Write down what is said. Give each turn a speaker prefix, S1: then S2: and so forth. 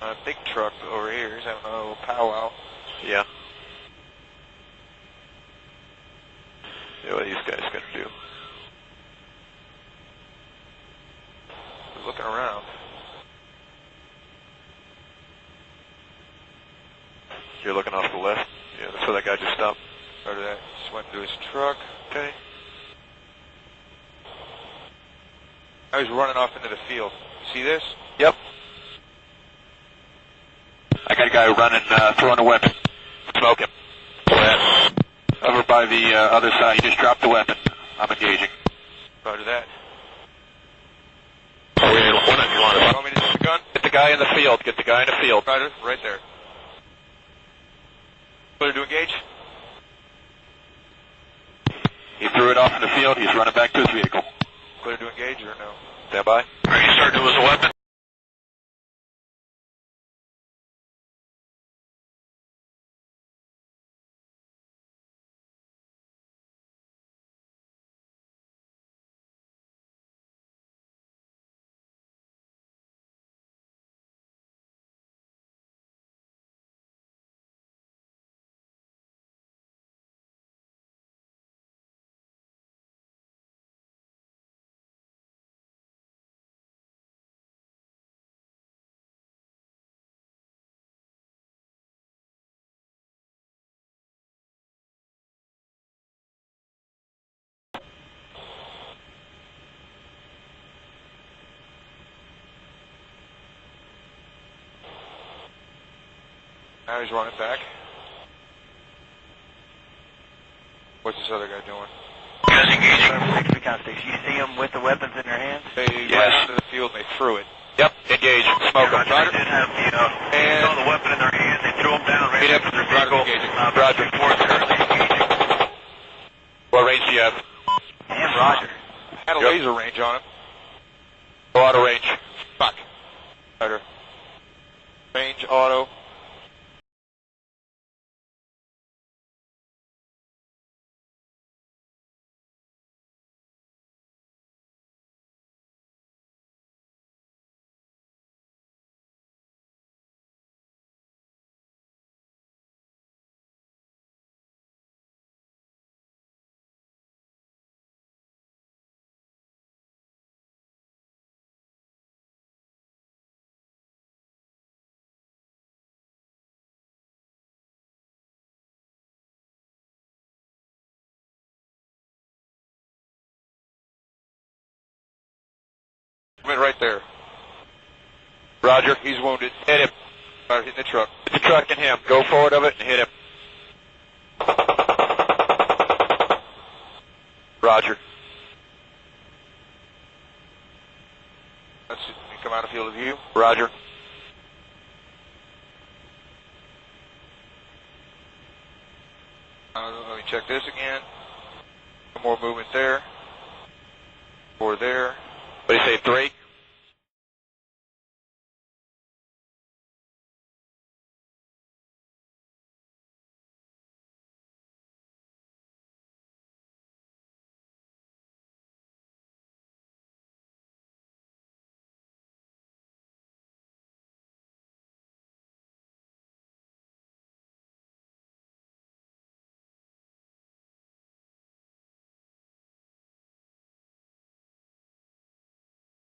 S1: A big truck over here. He's having a little powwow.
S2: Yeah. Yeah, what are these guys gonna do?
S1: He's looking around.
S2: You're looking off the left? Yeah, that's where that guy just stopped.
S1: Started that. Just went to his truck.
S2: Okay.
S1: I was running off into the field. See this?
S2: Yep. I got a guy running, throwing a weapon. Smoke him. Go ahead. Over by the other side. He just dropped the weapon. I'm engaging.
S1: Roger that.
S2: Oh, we need one if you want
S1: You
S2: it.
S1: want me to shoot the gun?
S2: Get the guy in the field. Get the guy in the field.
S1: Roger, right there. Clear to engage?
S2: He threw it off in the field. He's running back to his vehicle.
S1: Clear to engage or no?
S2: Stand by. Are you starting to lose a weapon?
S1: Now he's running back. What's this other guy doing?
S2: You guys engaging?
S3: 6 recon station. You see them with the weapons in their hands?
S1: They
S2: Yes.
S1: ran into the field and they threw it.
S2: Yep. Engage. Smoke him.
S3: Roger. They did have the,
S1: And
S3: saw the weapon in their hands. They threw them down, ran
S1: Yep.
S3: into their
S1: Roger,
S3: vehicle.
S1: engaging.
S2: Roger.
S3: Engaging.
S2: What range do you have?
S3: And Roger.
S1: Had a
S2: Yep.
S1: laser range on him.
S2: Go out of range.
S1: Fuck. Roger. Range, auto. Went right there.
S2: Roger.
S1: He's wounded.
S2: Hit him.
S1: Right, hitting the truck.
S2: Hit the truck and him. Go forward of it and hit him. Roger.
S1: Let's see. Come out of field of view.
S2: Roger.
S1: Let me check this again. Some more movement there. 4 there.
S2: What do you say, 3?